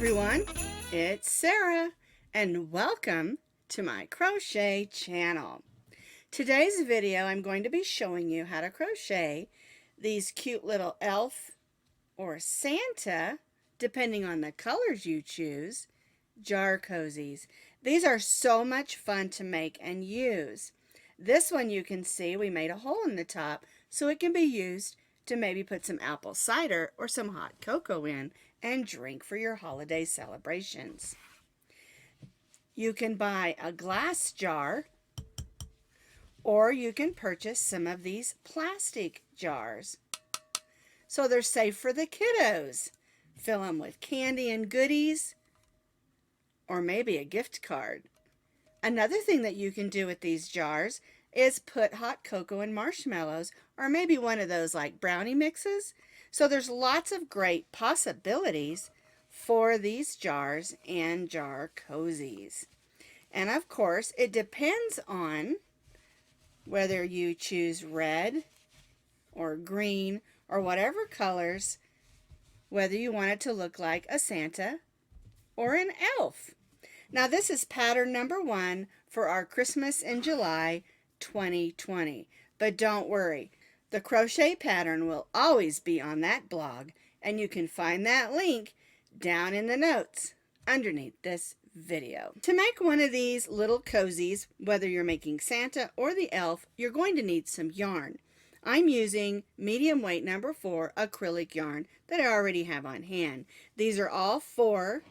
everyone, it's Sarah and welcome to my crochet channel. Today's video I'm going to be showing you how to crochet these cute little elf or Santa, depending on the colors you choose, jar cozies. These are so much fun to make and use. This one you can see we made a hole in the top so it can be used to maybe put some apple cider or some hot cocoa in and drink for your holiday celebrations. You can buy a glass jar or you can purchase some of these plastic jars. So they're safe for the kiddos. Fill them with candy and goodies or maybe a gift card. Another thing that you can do with these jars is put hot cocoa and marshmallows or maybe one of those like brownie mixes. So there's lots of great possibilities for these jars and jar cozies. And of course, it depends on whether you choose red or green or whatever colors, whether you want it to look like a Santa or an elf. Now this is pattern number 1 for our Christmas in July 2020. But don't worry, the crochet pattern will always be on that blog, and you can find that link down in the notes underneath this video. To make one of these little cozies, whether you're making Santa or the elf, you're going to need some yarn. I'm using medium weight number 4 acrylic yarn that I already have on hand. These are all 4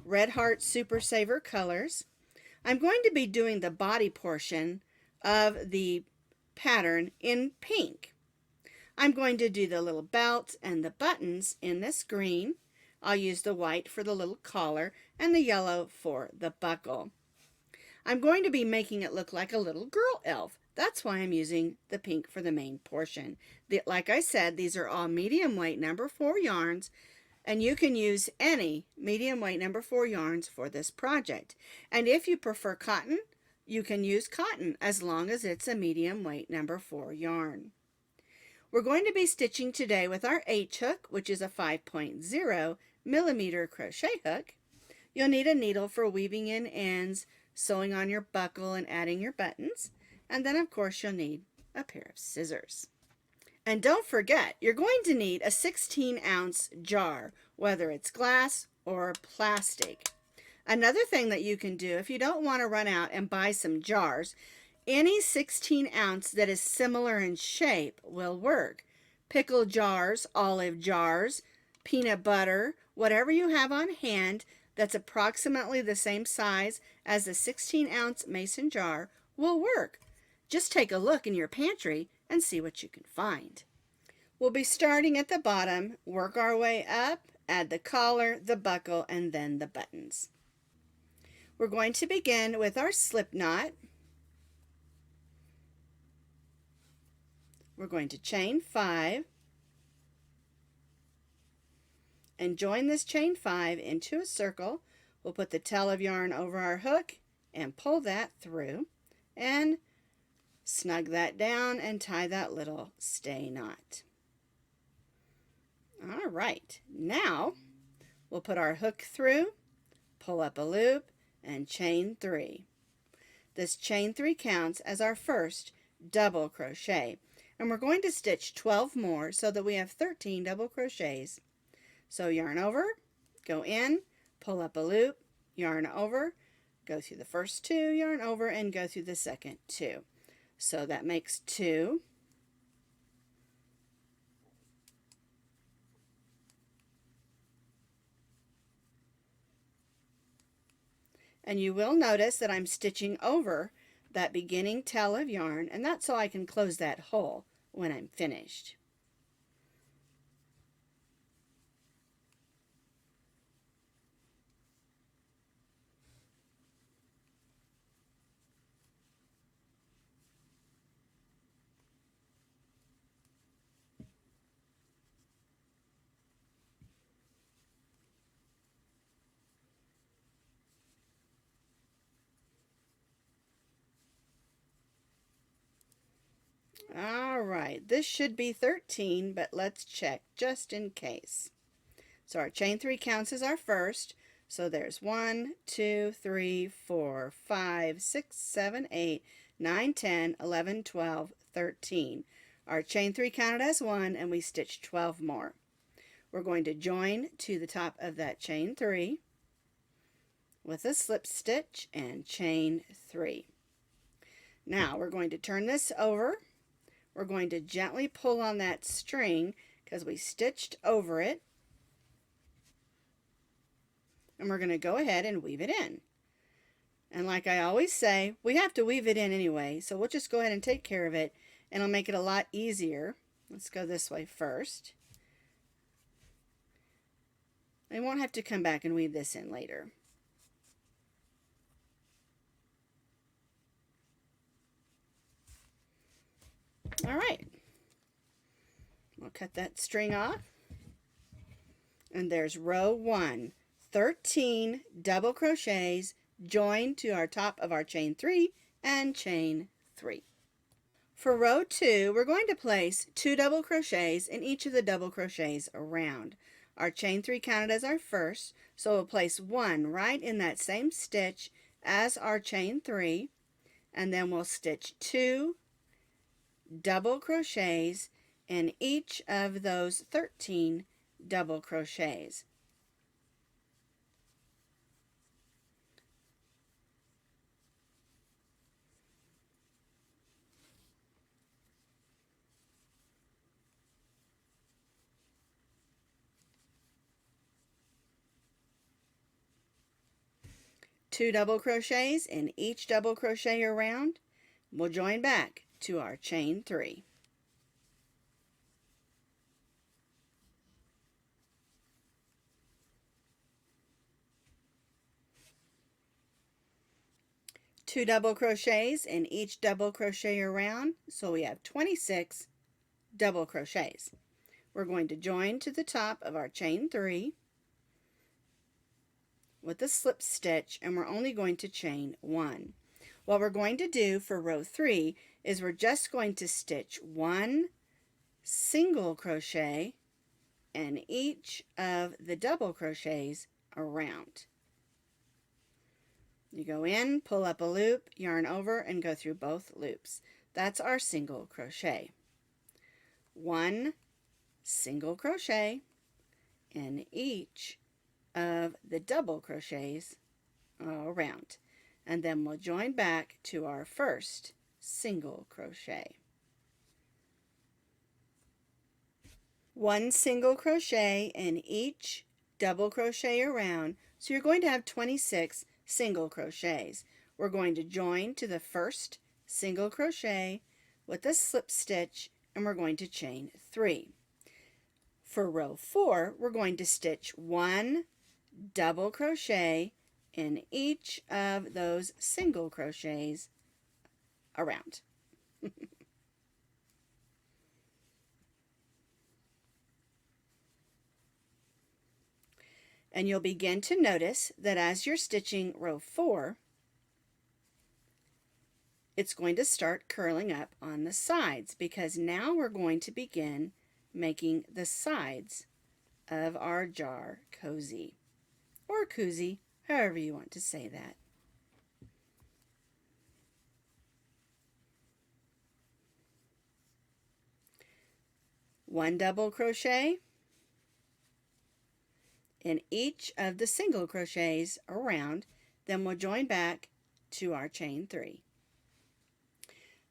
Red Heart Super Saver colors. I'm going to be doing the body portion of the pattern in pink. I'm going to do the little belt and the buttons in this green. I'll use the white for the little collar and the yellow for the buckle. I'm going to be making it look like a little girl elf. That's why I'm using the pink for the main portion. Like I said, these are all medium weight number 4 yarns, and you can use any medium weight number 4 yarns for this project. And if you prefer cotton, you can use cotton as long as it's a medium weight number 4 yarn. We're going to be stitching today with our H hook, which is a 5.0 millimeter crochet hook. You'll need a needle for weaving in ends, sewing on your buckle, and adding your buttons. And then of course you'll need a pair of scissors. And don't forget, you're going to need a 16-ounce jar, whether it's glass or plastic. Another thing that you can do, if you don't want to run out and buy some jars, any 16-ounce that is similar in shape will work. Pickle jars, olive jars, peanut butter, whatever you have on hand that's approximately the same size as the 16-ounce mason jar will work. Just take a look in your pantry and see what you can find. We'll be starting at the bottom, work our way up, add the collar, the buckle, and then the buttons. We're going to begin with our slip knot. We're going to chain 5 and join this chain 5 into a circle. We'll put the tail of yarn over our hook and pull that through and snug that down and tie that little stay knot. All right, now we'll put our hook through, pull up a loop, and chain 3. This chain 3 counts as our first double crochet. And we're going to stitch 12 more so that we have 13 double crochets. So yarn over, go in, pull up a loop, yarn over, go through the first 2, yarn over, and go through the second 2. So that makes 2. And you will notice that I'm stitching over that beginning tail of yarn, and that's so I can close that hole when I'm finished. All right, this should be 13, but let's check just in case. So our chain 3 counts as our first. So there's 1, 2, 3, 4, 5, 6, 7, 8, 9, 10, 11, 12, 13. Our chain 3 counted as 1, and we stitched 12 more. We're going to join to the top of that chain 3 with a slip stitch and chain 3. Now we're going to turn this over. We're going to gently pull on that string because we stitched over it. And we're going to go ahead and weave it in. And like I always say, we have to weave it in anyway, so we'll just go ahead and take care of it, and it'll make it a lot easier. Let's go this way first. I won't have to come back and weave this in later. All right. We'll cut that string off. And there's row 1, 13 double crochets joined to our top of our chain 3 and chain 3. For row 2, we're going to place 2 double crochets in each of the double crochets around. Our chain 3 counted as our first, so we'll place 1 right in that same stitch as our chain 3, and then we'll stitch 2 double crochets in each of those 13 double crochets. Two double crochets in each double crochet around. We'll join back to our chain 3. Two double crochets in each double crochet around, so we have 26 double crochets. We're going to join to the top of our chain 3 with a slip stitch, and we're only going to chain 1. What we're going to do for row 3 is we're just going to stitch 1 single crochet in each of the double crochets around. You go in, pull up a loop, yarn over, and go through both loops. That's our single crochet. 1 single crochet in each of the double crochets around, and then we'll join back to our first single crochet. 1 single crochet in each double crochet around, so you're going to have 26 single crochets. We're going to join to the first single crochet with a slip stitch, and we're going to chain 3. For row 4, we're going to stitch 1 double crochet in each of those single crochets around. And you'll begin to notice that as you're stitching row 4, it's going to start curling up on the sides, because now we're going to begin making the sides of our jar cozy, or koozie, however you want to say that. One double crochet in each of the single crochets around, then we'll join back to our chain 3.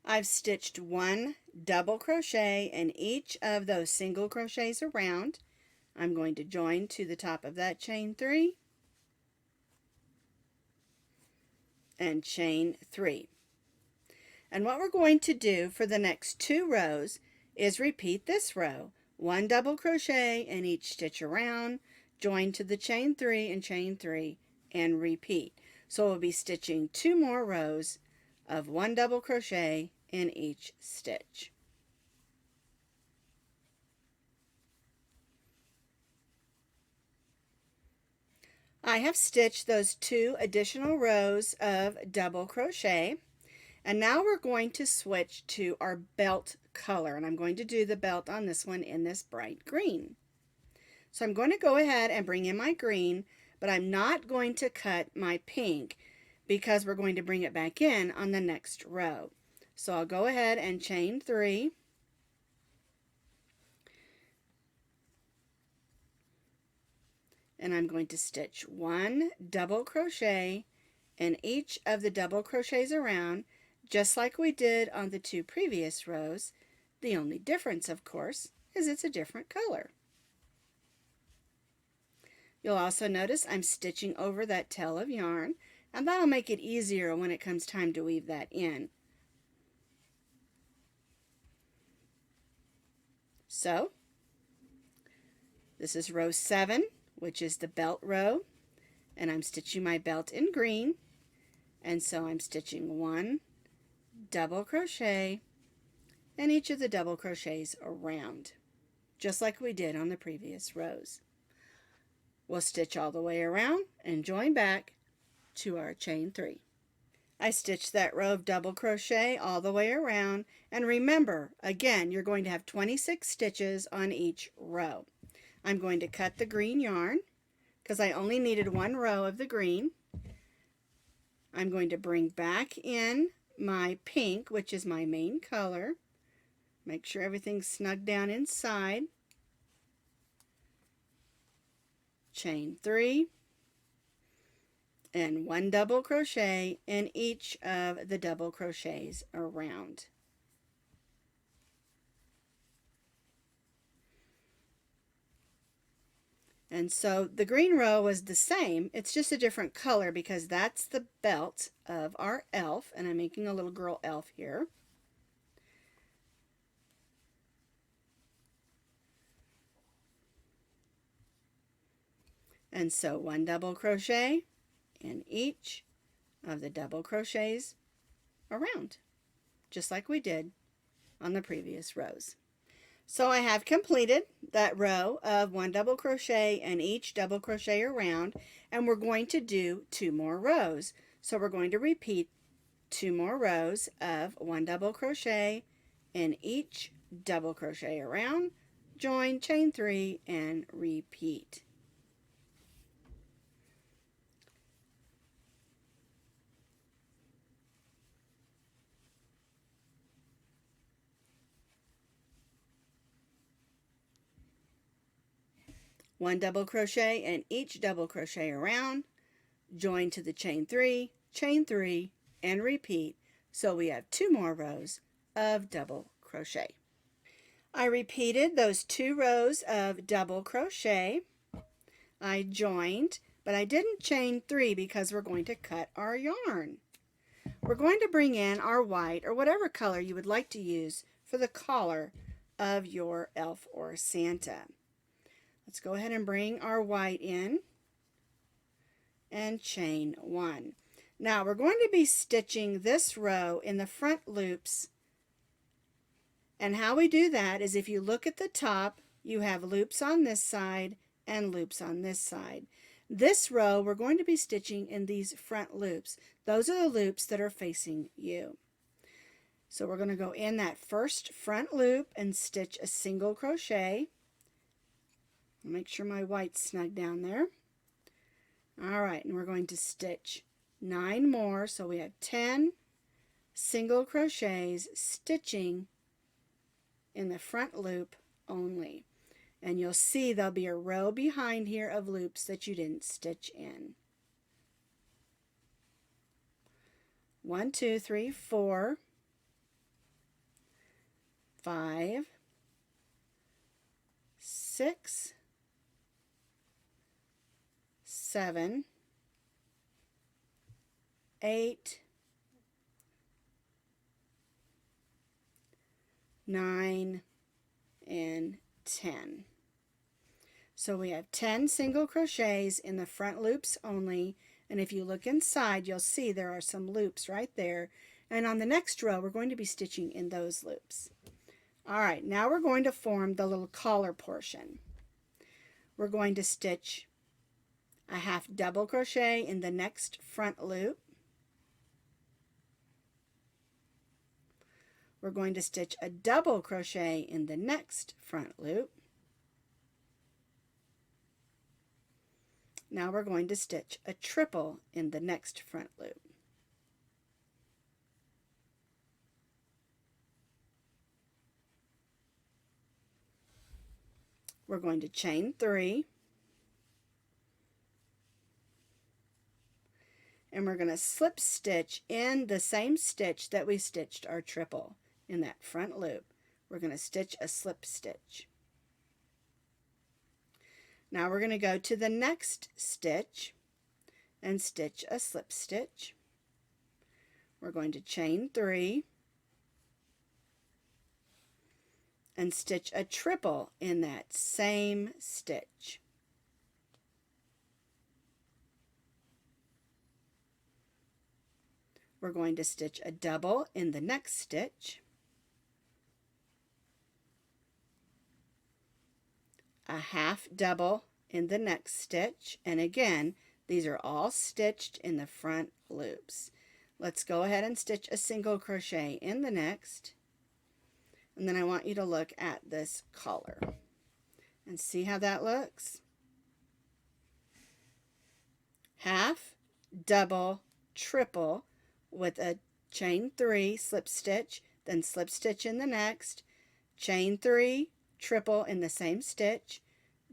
I've stitched 1 double crochet in each of those single crochets around. I'm going to join to the top of that chain 3 and chain 3. And what we're going to do for the next 2 rows is repeat this row. 1 double crochet in each stitch around, join to the chain 3 and chain 3, and repeat. So we'll be stitching 2 more rows of 1 double crochet in each stitch. I have stitched those 2 additional rows of double crochet, and now we're going to switch to our belt color, and I'm going to do the belt on this one in this bright green. So I'm going to go ahead and bring in my green, but but I'm not going to cut my pink because we're going to bring it back in on the next row. So I'll go ahead and chain 3. And I'm going to stitch 1 double crochet in each of the double crochets around, just like we did on the 2 previous rows. The only difference, of course, is it's a different color. You'll also notice I'm stitching over that tail of yarn, and that'll make it easier when it comes time to weave that in. So, this is row 7, which is the belt row, and I'm stitching my belt in green, and so I'm stitching 1 double crochet in each of the double crochets around, just like we did on the previous rows. We'll stitch all the way around and join back to our chain 3. I stitched that row of double crochet all the way around, and remember, again, you're going to have 26 stitches on each row. I'm going to cut the green yarn because I only needed 1 row of the green. I'm going to bring back in my pink, which is my main color. Make sure everything's snug down inside. Chain 3 and 1 double crochet in each of the double crochets around. And so the green row was the same, it's just a different color because that's the belt of our elf, and I'm making a little girl elf here. And so 1 double crochet in each of the double crochets around, just like we did on the previous rows. So I have completed that row of 1 double crochet in each double crochet around, and we're going to do 2 more rows. So we're going to repeat 2 more rows of 1 double crochet in each double crochet around, join, chain 3, and repeat. One double crochet in each double crochet around, join to the chain 3, and repeat. So we have 2 more rows of double crochet. I repeated those 2 rows of double crochet. I joined, but I didn't chain 3 because we're going to cut our yarn. We're going to bring in our white or whatever color you would like to use for the collar of your elf or Santa. Let's go ahead and bring our white in and chain 1. Now we're going to be stitching this row in the front loops, and how we do that is if you look at the top, you have loops on this side and loops on this side. This row we're going to be stitching in these front loops. Those are the loops that are facing you. So we're going to go in that first front loop and stitch a single crochet. Make sure my white's snug down there. Alright, and we're going to stitch 9 more, so we have 10 single crochets stitching in the front loop only. And you'll see there'll be a row behind here of loops that you didn't stitch in. 1, 2, 3, 4, 5, 6, 7, 8, 9, and 10. So we have 10 single crochets in the front loops only, and if you look inside you'll see there are some loops right there, and on the next row we're going to be stitching in those loops. Alright, now we're going to form the little collar portion. We're going to stitch a half double crochet in the next front loop. We're going to stitch a double crochet in the next front loop. Now we're going to stitch a triple in the next front loop. We're going to chain 3, and we're going to slip stitch in the same stitch that we stitched our triple in that front loop. We're going to stitch a slip stitch. Now we're going to go to the next stitch and stitch a slip stitch. We're going to chain 3 and stitch a triple in that same stitch. We're going to stitch a double in the next stitch, a half double in the next stitch, and again, these are all stitched in the front loops. Let's go ahead and stitch a single crochet in the next, and then I want you to look at this collar and see how that looks. Half, double, triple with a chain 3, slip stitch, then slip stitch in the next, chain 3, triple in the same stitch,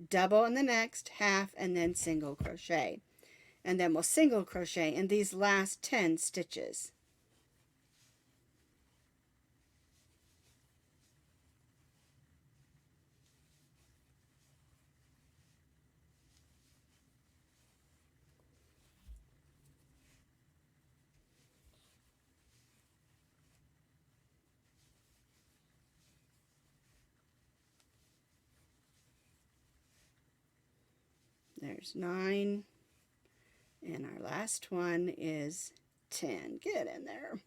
double in the next, half, and then single crochet. And then we'll single crochet in these last 10 stitches. There's 9, and our last one is 10. Get in there.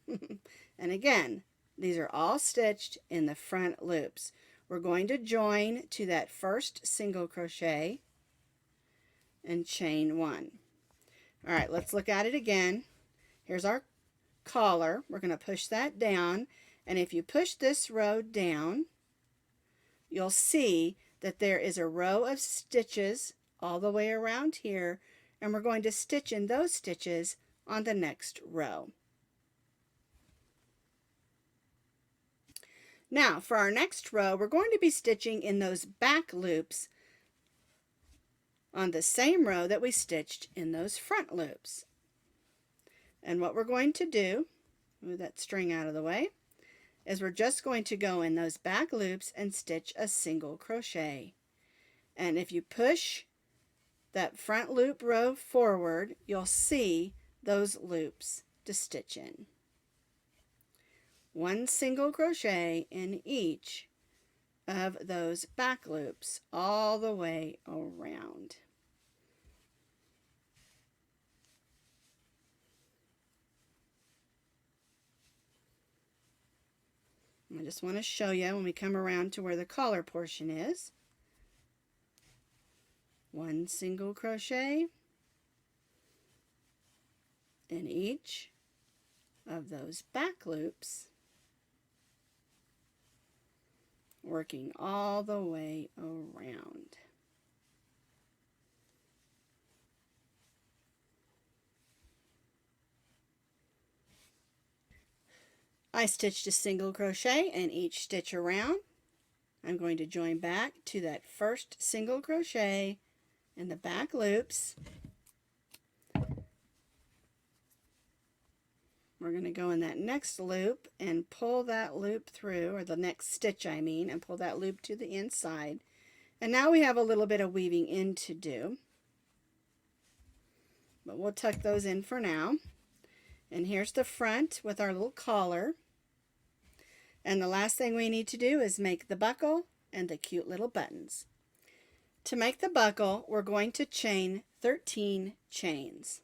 And again, these are all stitched in the front loops. We're going to join to that first single crochet and chain 1. All right, let's look at it again. Here's our collar. We're going to push that down, and if you push this row down, you'll see that there is a row of stitches all the way around here, and we're going to stitch in those stitches on the next row. Now for our next row, we're going to be stitching in those back loops on the same row that we stitched in those front loops. And what we're going to do, move that string out of the way, is we're just going to go in those back loops and stitch a single crochet. And if you push that front loop row forward, you'll see those loops to stitch in. One single crochet in each of those back loops all the way around. I just want to show you when we come around to where the collar portion is. One single crochet in each of those back loops, working all the way around. I stitched a single crochet in each stitch around. I'm going to join back to that first single crochet in the back loops. We're going to go in that next loop and pull that loop through, or the next stitch I mean, and pull that loop to the inside. And now we have a little bit of weaving in to do, but we'll tuck those in for now. And here's the front with our little collar. And the last thing we need to do is make the buckle and the cute little buttons. To make the buckle, we're going to chain 13 chains.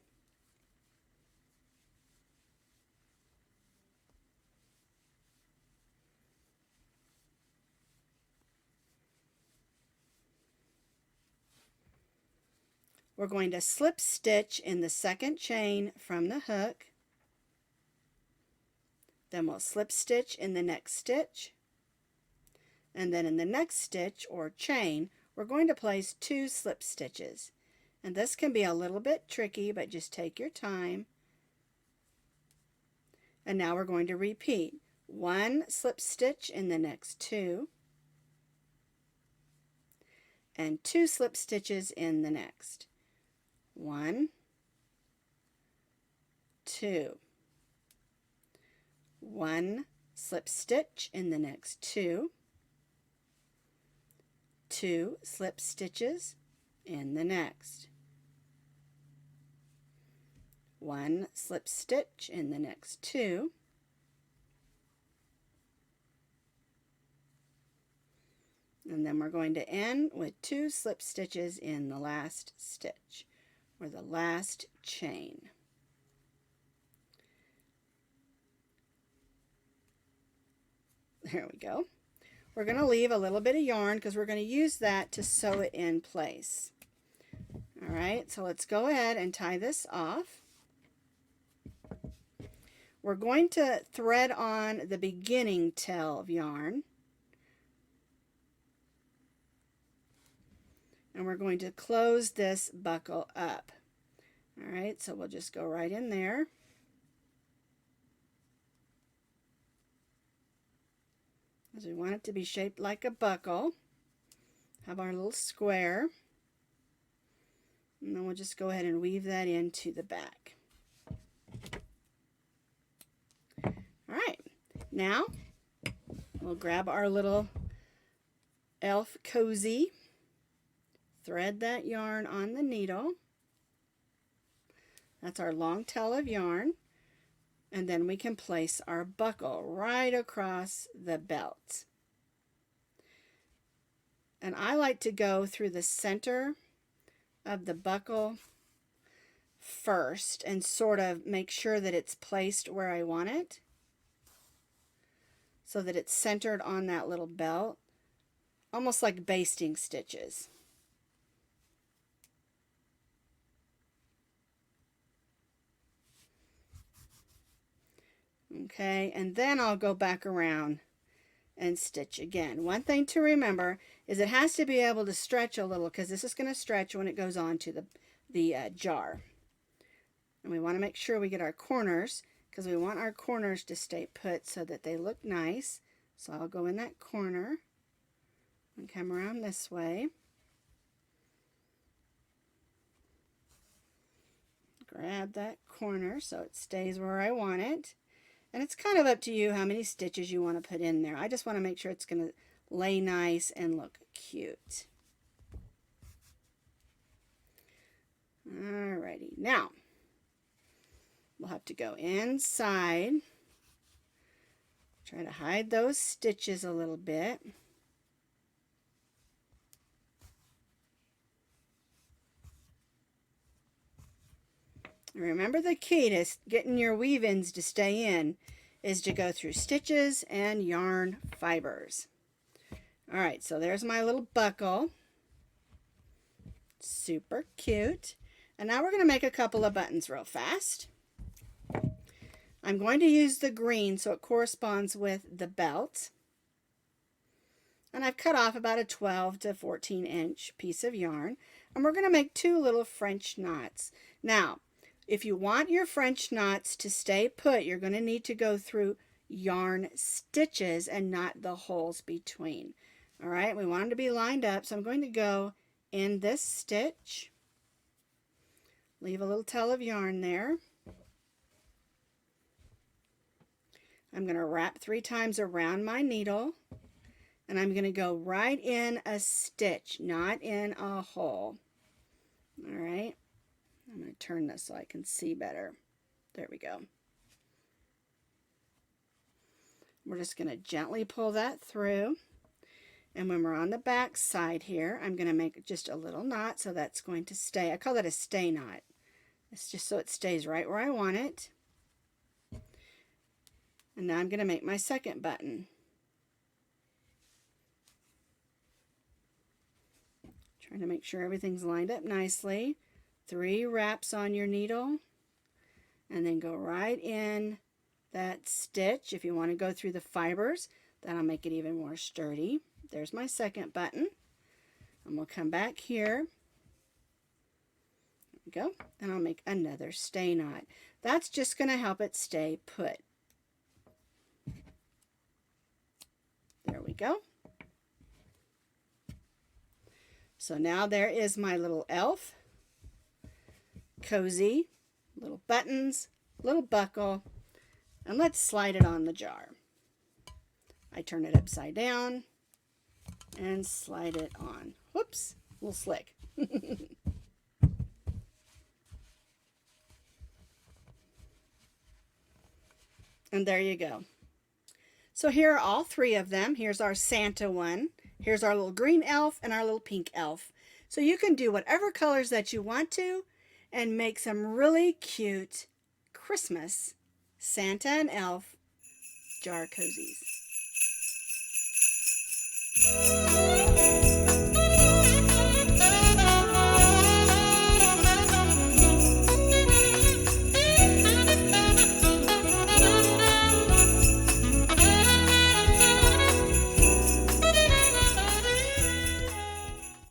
We're going to slip stitch in the second chain from the hook. Then we'll slip stitch in the next stitch. And then in the next stitch or chain, we're going to place 2 slip stitches. And this can be a little bit tricky, but just take your time. And now we're going to repeat. 1 slip stitch in the next 2, and 2 slip stitches in the next. 1, 2. 1 slip stitch in the next 2, 2 slip stitches in the next. 1 slip stitch in the next 2, and then we're going to end with 2 slip stitches in the last stitch, or the last chain. There we go. We're going to leave a little bit of yarn because we're going to use that to sew it in place. All right, so let's go ahead and tie this off. We're going to thread on the beginning tail of yarn. And we're going to close this buckle up. All right, so we'll just go right in there. As we want it to be shaped like a buckle. Have our little square. And then we'll just go ahead and weave that into the back. All right, now we'll grab our little elf cozy, thread that yarn on the needle. That's our long tail of yarn, and then we can place our buckle right across the belt. And I like to go through the center of the buckle first and sort of make sure that it's placed where I want it, so that it's centered on that little belt, almost like basting stitches. Okay, and then I'll go back around and stitch again. One thing to remember is it has to be able to stretch a little, because this is going to stretch when it goes on to the jar. And we want to make sure we get our corners, because we want our corners to stay put so that they look nice. So I'll go in that corner and come around this way. Grab that corner so it stays where I want it. And it's kind of up to you how many stitches you want to put in there. I just want to make sure it's going to lay nice and look cute. Alrighty, now we'll have to go inside. Try to hide those stitches a little bit. Remember, the key to getting your weave-ins to stay in is to go through stitches and yarn fibers. Alright, so there's my little buckle. Super cute. And now we're going to make a couple of buttons real fast. I'm going to use the green so it corresponds with the belt. And I've cut off about a 12 to 14 inch piece of yarn. And we're going to make 2 little French knots. Now, if you want your French knots to stay put, you're going to need to go through yarn stitches and not the holes between. All right, we want them to be lined up, so I'm going to go in this stitch, leave a little tail of yarn there. I'm going to wrap 3 times around my needle, and I'm going to go right in a stitch, not in a hole. All right. I'm going to turn this so I can see better. There we go. We're just going to gently pull that through. And when we're on the back side here, I'm going to make just a little knot, so that's going to stay. I call that a stay knot. It's just so it stays right where I want it. And now I'm going to make my second button. Trying to make sure everything's lined up nicely. 3 wraps on your needle, and then go right in that stitch. If you want to go through the fibers, that'll make it even more sturdy. There's my second button, and we'll come back here go. And I'll make another stay knot. That's just going to help it stay put. There we go. So now there is my little elf, cozy, little buttons, little buckle, and let's slide it on the jar. I turn it upside down and slide it on. Whoops, a little slick. And there you go. So here are all three of them. Here's our Santa one. Here's our little green elf and our little pink elf. So you can do whatever colors that you want to and make some really cute Christmas Santa and elf jar cozies.